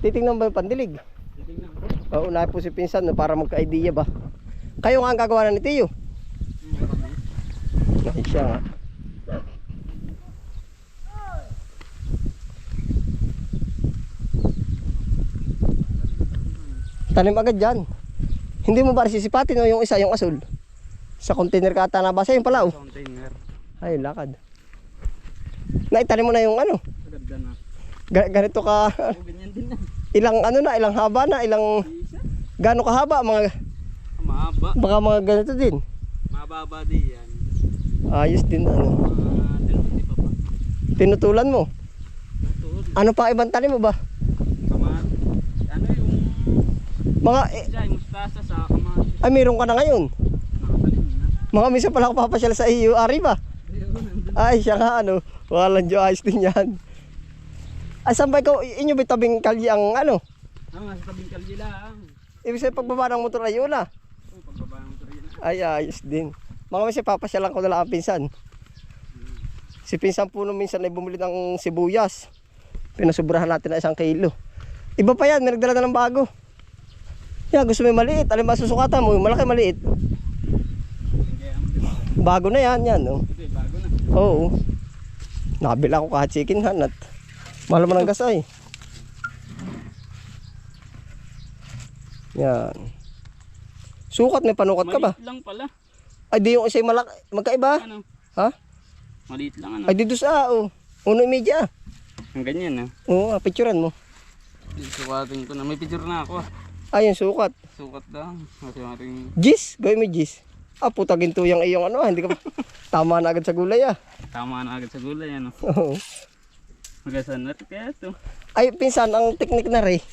Titingnan ba yung pandilig? Titingnan ko. Oo, unahin po si pinsan no, para magka-idea ba. Kayo nga ang gagawa na ni Tiyo. Ay siya nga. Tanim agad dyan. Hindi mo ba sisipatin o yung isa, yung asul? Sa container ka ata nabasa yung pala oh. Container. Ay, lakad. Naitanim mo na yung ano? Maganda na. Ganito ka. Oo, ganyan din na. Ilang ano na, ilang haba na, ilang Isa. gaano kahaba mga Mahaba. baka mga ganito din. Mababa din yan. Ayos din ano. Di pa pa. Tinutulan mo. Tutul. Ano pa ibang tanim mo ba? Kamat. Ano yung Mga jay, mustasa sa kamatis. ay meron ka na ngayon. Nakatalim na. Mga misa pala ako papasyal sa iyo, ari ba? Ayun, nandun. Ay, siya nga ano. Walang Diyo, ayos din yan. Ay, saan ba ikaw? Inyo ba tabing kalye ang ano? Nga sa tabing kalye lang. Ibig sabihin pagbaba ng motor ayun na. Oo, pagbaba ng motor yan. Ay, ayos din. Mga misa papasyalan ko na lang ang pinsan. Si pinsan po nung minsan ay bumili ng sibuyas. Pinasubrahan natin na 1 kilo. Iba pa yan, may nagdala na ng bago. Yan, gusto mo yung maliit. Alin ba susukatan mo? Yung malaki maliit. Bago na yan, yan. Oh. Hindi, bago na. Oo. Nakabila ko kahit chicken han at mahal mo ng gas ay. Yan. Sukat, may panukat ka ba? Maliit lang pala. Ay, di yung isa'y malaki. Magkaiba? Ano? Ha? Maliit lang ano. Ay, dito sa, oh. 1.5. Ang ganyan ah. Oo, picturean mo. Sukatin ko na. May picture na ako ah. Ay, yung sukat. Sukat lang. Kasi maring Gis, gawin mo gis. Ah, puta ginto yung iyong ano, hindi ka pa. Tama na agad sa gulay ah. tama na agad sa gulay ano. Oo. Magasan na kaya ito. Ay, pinsan, ang teknik na rin.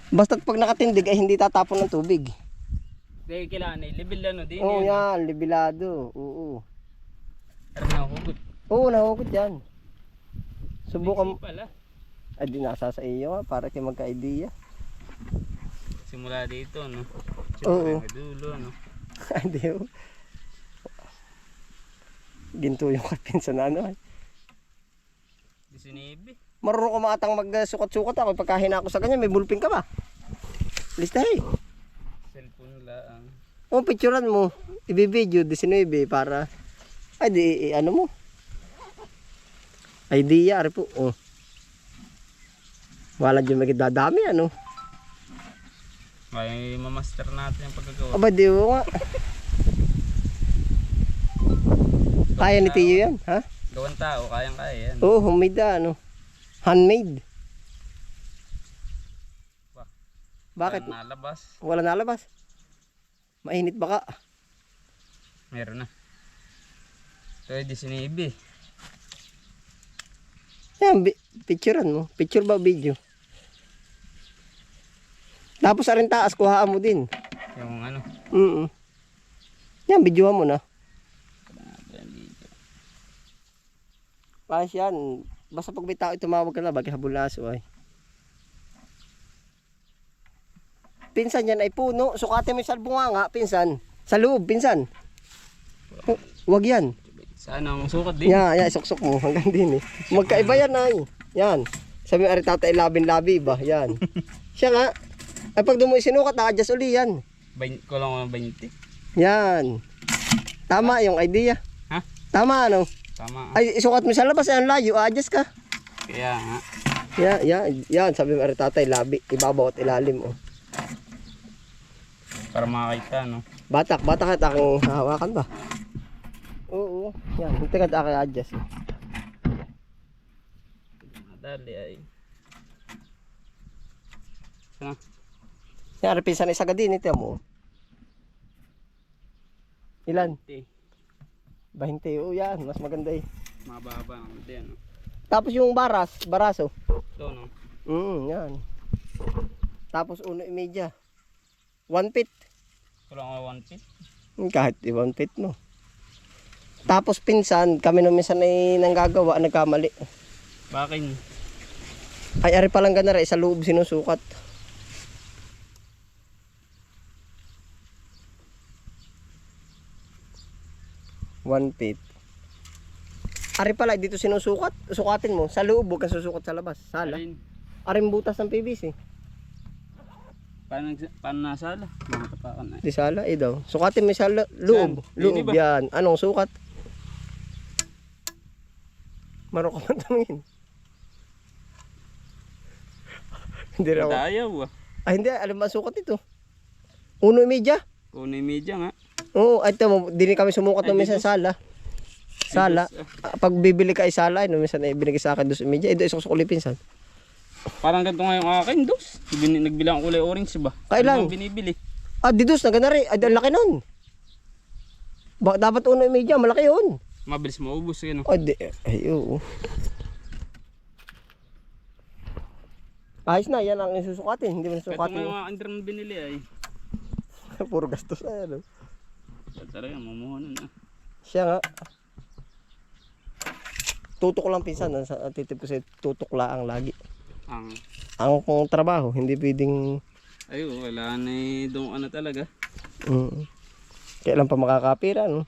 Basta't pag nakatindig ay hindi tatapon ng tubig. Dahil kailangan eh. Level ano din Oo, yun. yan, libilado. Oo. Pero nahugot. Oo, nahugot yan. Subukan mo. Pala. Ay, di nasa sa iyo ha, para kayo magka-idea. Simula dito no. Oo. Siyempre dulo no. Hindi oh. Ginto yung kapinsan na ano. Disinibi. Marunong ko makatang magsukat-sukat ako. Pagkahina ako sa kanya, may bulping ka ba? Listahin. Cellphone lang. O, picturean mo. Ibibideo, 19 para... Ay, di, ano mo? Idea, ari po. Oh. Wala dyan magdadami, ano? May mamaster natin yung pagkagawa. Aba, di mo nga. Kaya ni Tiyo yan, ha? Gawang tao, kayang-kaya yan. Oo, homemade ano. Handmade. Bakit? Walang nalabas. Wala nalabas. Mainit baka. Meron na. Ito ay disinibi. Yan, picturean mo. Picture ba video? Tapos arin taas, kuhaan mo din. Yung ano. Yan, videohan mo na. Paas yan. Basta pag may tao tumawag ka na, bagi habulaso ay. Pinsan yan ay puno. Sukatin mo yung salbunganga, pinsan. Sa loob, pinsan. Wag yan. Saan ang sukat din? Yan, suksok mo. Hanggang din eh. Magkaiba yan ay. Yan. Sabi mo, tata labin-labi ba? Yan. Siya nga. Ay pag doon mo isinukat, na-adjust uli yan. Kulang ko ng 20. Yan. Tama yung idea. Ha? Tama ano? Tama. Ay, isukat mo sa labas, ang layo, adjust ka. Kaya nga. Yan. Sabi mo, tatay, labi. Ibabaw at ilalim, oh. Para makakita no. Batak at aking hahawakan ba? Oo. Yan, hindi ka aking adjust. Madali ay. Sana. Yan, repisan isa ka din, ito mo. Ilan? 20. Oo, yan. Mas maganda eh. Mababa ang din no. Tapos yung baraso. Ito no. Yan. Tapos 1.5. 1 feet. Kulang ko 1 feet. Kahit 1 feet mo. Tapos pinsan, kami nung minsan ay nanggagawa, nagkamali. Bakin. Ay, ari palang ganara, sa loob sinusukat. One feet. Ari pala, dito sinusukat. Sukatin mo. Sa loob, huwag kang susukat sa labas. Sala. Alin? Aring butas ng PVC. Paano nasala? Mga tapakan na. Di sala eh daw. Sukatin mo sa loob. Saan? Loob Dini ba? yan. Anong sukat? Marunong ka man tumingin. Hindi rin ako. Ayaw ah. Ah, hindi. Alam ba ang sukat ito? 1.5. Kuno yung media nga. Oo, ito mo. Di rin kami sumukat Ay, ng minsan di sala. Sala. Ay, dos, Pag bibili ka ay sala, no, minsan ay binigay sa akin 2.5. Eh, doon sukulay pinsan. Parang ganito nga yung akin, dos. Nagbilang kulay orange ba? Kailan? Ano bang binibili? Ah, didus na gana rin. Ay, ang laki nun. Dapat 1.5. Malaki yun. Mabilis maubos yun. Ay, ay, oo. Ayos na, yan ang isusukatin. Hindi mo Kahit susukatin. nga yung mga under mo binili ay. Puro gastos na yan. Talaga, mamuhunan na. Siya nga. Tutok lang pinsan. Titip ko sa tutok lang lagi. Ang pong trabaho, hindi pwedeng... Ay, wala na eh. Doon ano talaga. Kailan pa makakapira, no?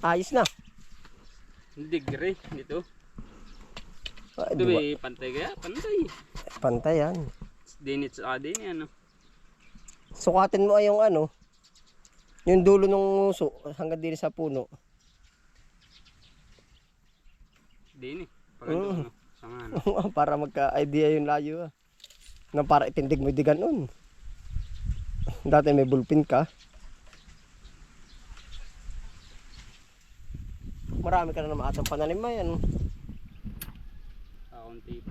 Ayos na. Hindi gray. Dito. Ay, Ito diba? eh, pantay kaya? Pantay. Pantay yan. Dinit sa din yan. Sukatin mo ay yung ano, yung dulo ng uso hanggang din sa puno. Dini. Paganda ano. Sama ano. Para magka-idea yung layo. Na para itindig mo yung digan nun. Dati may bulpin ka. Marami ka na naman atang pananim mo yan. Kaunti.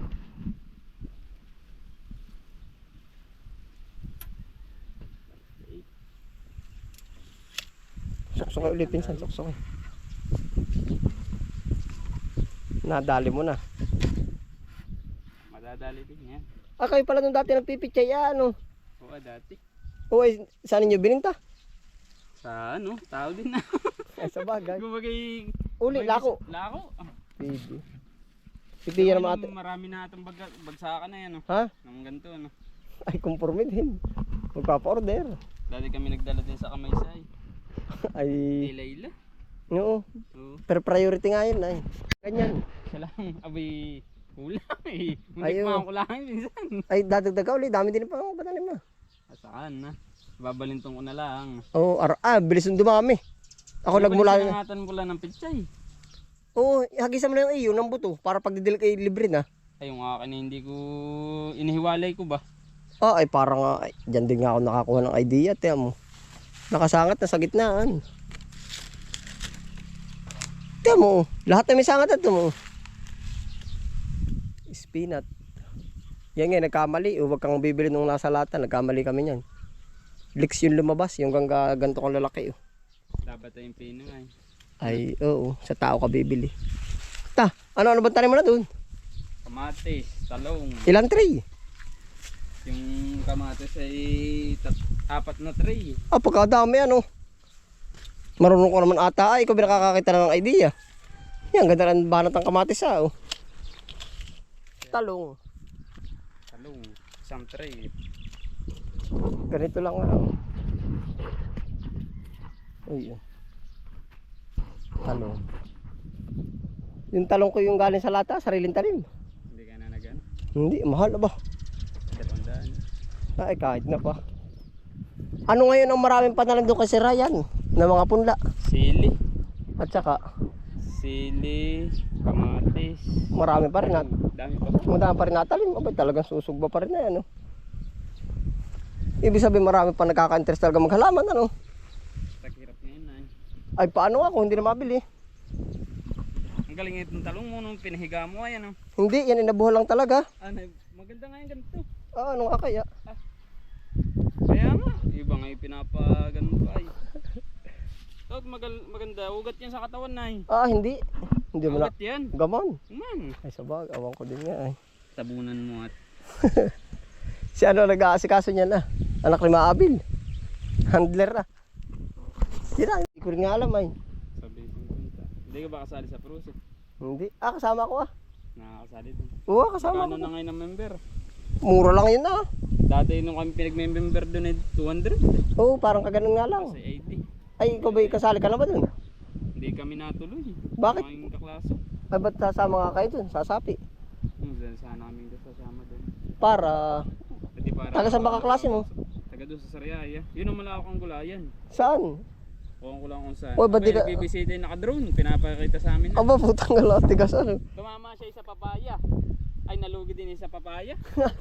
Suksok ulit pinsan, suksok. Nadali mo na. Madadali din yan. Ah, kayo pala nung dati nagpipitsay ano. Oo, dati. O ay, saan ninyo bininta? Sa ano, tao din na. Ay, sa bagay. Gumagay. Uli, lako. Lako. Pwede. Pitiyan naman ate. Marami na itong bagsakan na yan. Oh. Ha? Nang ganito. Ano. Ay, conforme din. Magpapa-order. Dati kami nagdala din sa Kamaysay. Ay, Layla. oo. Oo. Pero priority nga yun ay. Ganyan. Siya lang. Abay, kulang eh. Ayaw. Muntik mga kulangan minsan. Ay, dadagdag ka ulit. Dami din pa ako patanim na. Asakan na. Babalintong ko na lang. Oo, bilis yung dumami. Ako nagmula. Nangatan mo lang ng pitsay. Oo, hagisan mo na yung iyo ng buto para pagdidil kay libre na. Ay, yung akin na hindi ko inihiwalay ko ba? Ay parang ay, dyan din nga ako nakakuha ng idea. Tiyan mo. Nakasangat na sa gitnaan. Tiyan mo, lahat na may sangat na ito mo. Spinat. Yan nga, nagkamali. Huwag kang bibili nung nasa lata. Nagkamali kami niyan. Licks yung lumabas. Yung ganito kong lalaki. Dapat tayong pino nga eh. Ay, oo. Sa tao ka bibili. Ano ba tanim mo na dun? Kamatis, talong. Ilang tray? Yung kamatis ay 4 na tray. Pagkadami ano. Marunong ko naman ata. Ay, ikaw nakakakita na ng idea. Yan, ganda ng banat ng kamatis oh. Talong. Talong, isang tray. Ganito lang Ayun. Talong. Yung talong ko yung galing sa lata, sariling tanim. Hindi ka na nagan. Hindi, mahal na ba? 200. Ay, kahit na pa. Ano ngayon ang maraming pananim doon kay si Ryan? Na mga punla. Sili. At saka, Sili, kamatis. marami pa rin Dami pa. madami pa rin natalim. Abay, talagang susugba pa rin na yan. Ibig sabihin marami pa nagkaka-interest talaga maghalaman. Takirap ngayon na Ay, paano ako? Hindi na mabili. Ang galing itong talong mo nung pinahiga mo ay ano. Hindi, yan inabuhan lang talaga. Ano, maganda nga yung ganito. Ano nga kaya? Kaya nga, iba nga yung pinapagano pa ay. Dapat maganda, ugat yan sa katawan na eh. Hindi. Hindi mo na. Ugat yan. Gamon. Man. Ay, sabag. Awan ko din nga Tabunan mo at Si nag-aasikaso niya na. Anak ni Maabil. Handler na. Yan na, hindi ko rin nga alam ay. sabi ng punta. Hindi ka ba kasali sa Prusit? Hindi. Kasama ko Nakakasali din. Oo, kasama Kano ko. na ngayon ang member? Mura lang yun Dati nung kami pinag-member doon ay 200. Oo, parang kaganon nga lang. Kasi 80. Ay, ikaw ba kasali ka na ba dun? Hindi kami natuloy. Bakit? Mga kaklase. Ay, ba't sasama nga kayo dun? Sasapi. Dahil sana kami kasama doon. para. Pwede para. Taga saan ba kaklase mo? Taga doon sa Sariaya. Yun ang malawak ang gulayan. Saan? Kuha ko lang kung saan. Uy, ba't di ka- Nagbibisita yung naka-drone. Pinapakita sa amin. Aba, putang galaw, tigas ano. Tumama siya sa papaya. Ay, nalugi din sa papaya.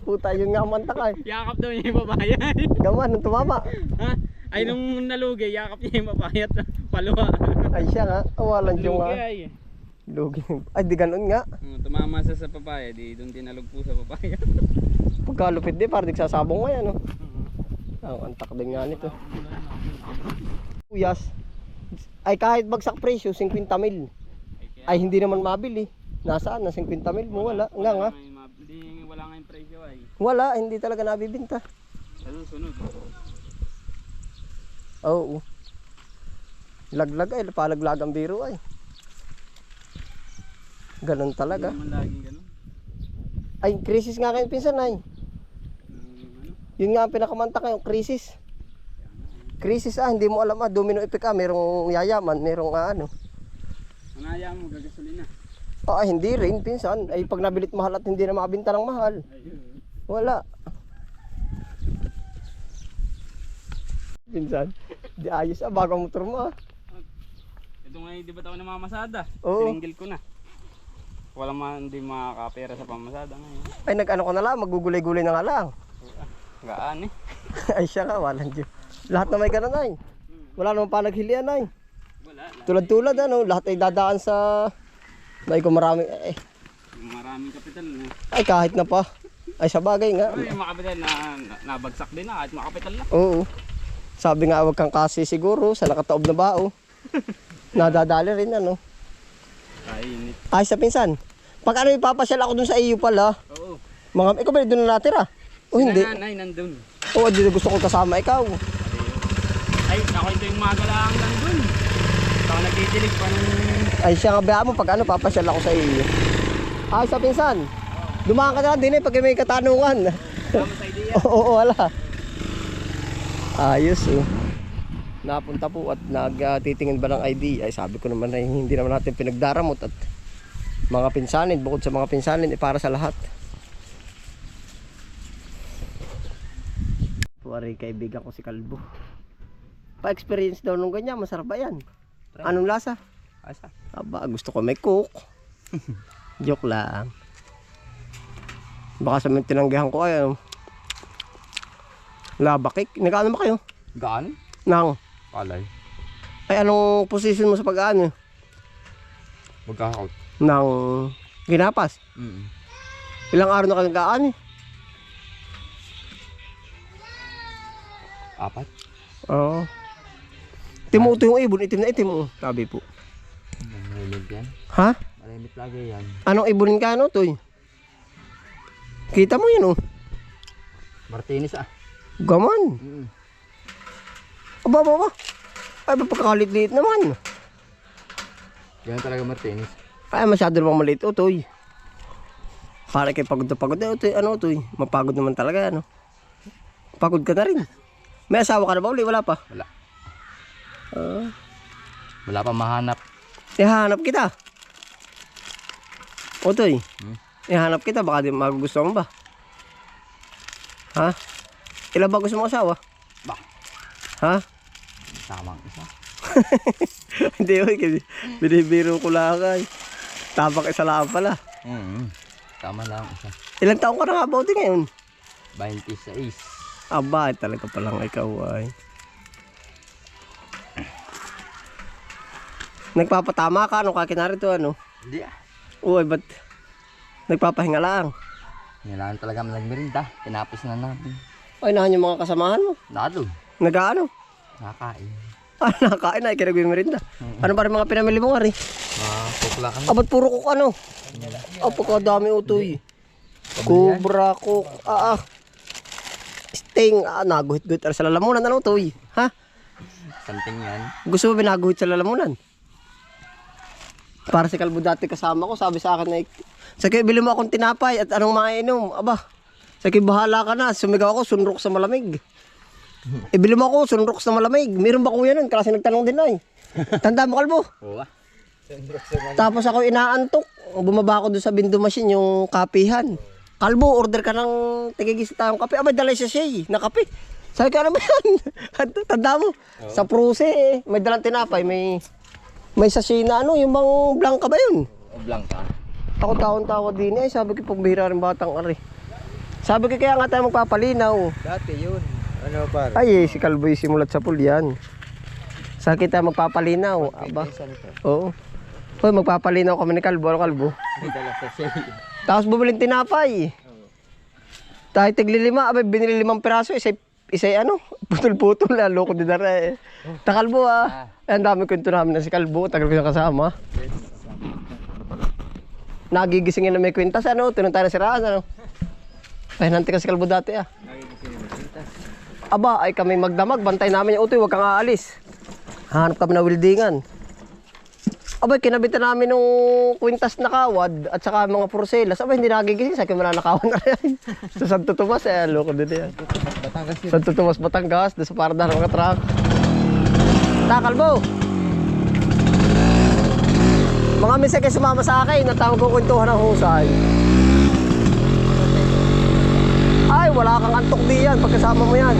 Puta, yun nga ang mantak ay. Yakap daw niya yung papaya. Gaman, nung tumama. Ha? Ay, nung nalugi, yakap niya yung papaya at paluwa. Ay siya nga, awalan yung Lugi nga. ay. Lugi. Ay, di ganun nga. Tumama siya sa papaya, di doon tinalugpo sa papaya. Pagkalupit di, parang nagsasabong nga yan, no? Ang antak din nga nito. Uyas. Ay, kahit bagsak presyo, 50 mil. Ay, hindi naman mabili. Nasaan? Na 50 mil mo, wala. Nga nga. Wala nga yung presyo ay. Wala, hindi talaga nabibinta. Sa susunod. Oo. Laglag ay, palaglag ang biro ay. Ganun talaga. Hindi naman laging ganun. Ay, krisis nga kayo pinsan ay. Ano? Yun nga ang pinakamanta kayo, krisis. Krisis hindi mo alam domino effect merong yayaman, merong ano. Manaya mo, gagasolina. Hindi rin pinsan. Ay pag nabilit mahal at hindi na makabenta ng mahal. Ayun. Wala. Pinsan, di ayos bago motor mo Ito nga, di ba tayo namamasada? Oo. Siningil ko na. Wala man, hindi makakapera sa pamasada ngayon. Ay nag-ano ko na lang, magugulay-gulay na nga lang. Gaan eh. Ay siya ka, walang Diyos. Lahat na may ganun ay. Wala naman pa naghilian ay. Wala. Tulad-tulad lahat ay dadaan sa. May kung marami Maraming kapital na. ay kahit na pa. Ay sa bagay nga. Ay, yung mga kapital na nabagsak din na kahit mga kapital na. Oo. Sabi nga wag kang kasi siguro sa nakataob na bao. Nadadali rin Kainit. Ay sa pinsan. Pag ano ipapasyal ako dun sa iyo pala. Oo. Mga ikaw ba doon na natira? O hindi? Nanay nandun. Oo, di gusto ko kasama ikaw. Ay, ako ito yung magalang nandun. Ako nagtitilig pa nung... Ay siya nga ba mo pag ano papasyal ako sa iyo. Ay sa pinsan. Dumaan ka na lang din pag may katanungan. Tama sa idea. Oo, wala. Ayos Napunta po at nagtitingin ba ng ID. Ay sabi ko naman ay hindi naman natin pinagdaramot at mga pinsanin, bukod sa mga pinsanin para sa lahat. Puwari kaibigan ko si Kalbo. Pa-experience daw nung ganyan, masarap ba yan? Anong lasa? Asa? Aba, gusto ko may cook. Joke lang. Baka sa mga tinanggihan ko ay labakik. Nag-ano ba kayo? Gaan? Nang. Palay. Ay anong position mo sa pag-ano? Magkakaut. Nang ginapas. Ilang araw na kayo nag-aan Apat? Oo. Timuto yung ibon, itim na itim sabi po. Malimit yan. Ha? Malimit lagi yan. Anong ibonin ka Toy? Kita mo yun Martinez Gaman. Aba. Ay ba pagkakalit-liit naman. Yan talaga Martinez. Ay masyado namang maliit Toy. Para kay pagod na pagod Toy. Toy? Mapagod naman talaga Pagod ka na rin. May asawa ka na ba uli? Wala pa? Wala. Wala pa mahanap. Ihanap kita. Toy. Ihanap kita. Baka di magugustuhan mo ba? Ha? Ilan ba gusto mong asawa? Ba? Ha? Tamang isa. Hindi binibiro ko lang Tapak isa lang pala. Tama lang isa. Ilang taong ka na nga ba ngayon? 26. Aba, talaga palang ikaw ay. Nagpapatama ka, kakinarito Hindi Uy, ba't nagpapahinga lang? Kailangan talaga nagmerinda. Tinapos na namin. Ay, nahan yung mga kasamahan mo. Nado. Nag-ano? Nakain. Nakain na, kinagmimerinda. Ano ba rin mga pinamili mo nga rin? Kukla ka. Ba't puro kok pagkadami utoy. Cobra kok, sting, naguhit-guhit sa lalamunan, utoy. Ha? Something yan. Gusto mo binaguhit sa lalamunan? Para si Kalbo dati kasama ko, sabi sa akin na, sige, bili mo akong tinapay at anong mainom. Aba, sige, bahala ka na. Sumigaw ako, sunrok sa malamig. Ibili mo ako, sunrok sa malamig. Meron ba kuya nun? Kasi nagtanong din ay. Tanda mo, Kalbo? Oo. Tapos ako inaantok. Bumaba ako doon sa window machine, yung kapihan. Kalbo, order ka ng tigigis tayong kape. Abay, dalay siya na kape. Sabi ka naman yan. Tanda mo. Sa pruse may dalang tinapay, may sachet na ano, yung bang blanca ba yun? O blanca. Ako taon-tawa din eh. Sabi ko, pagbihira rin batang ari. Sabi ko, kaya nga tayo magpapalinaw. Dati yun. Ano par? Ay, si Kalbo yung simulat sa pool yan. Sa kita magpapalinaw. Aba. Oo. Hoy, magpapalinaw kami ni Kalbo. Ano Kalbo? May dala sa siya. Tapos bumiling tinapay. Tayo tigli 5. Abay, binili 5 piraso. Isay ano? Putol-putol. Loko din na rin. Takalbo Ang dami kwento namin na si Kalbo. Tagal ko na kasama. Nagigisingin na may kwintas. Ano? Tinong tayo na siraan. Ano? Ay, nanti ka si Kalbo dati Aba, ay kami magdamag. Bantay namin yung utoy. Huwag kang aalis. Hanap kami na wildingan. Abay, kinabitan namin nung kwintas na kawad at saka mga porselas. Abay, hindi nagigising. Sa akin mananakawan na rin. Sa Santo Tomas, loko din yan. Batangas yun. Santo Tomas, Batangas. Doon sa paradahan ng mga truck. Kalbo! Mga minsan kayo sumama sa akin. Natawag ko kwentuhan ng husay. Ay, wala kang antok diyan pagkasama mo yan.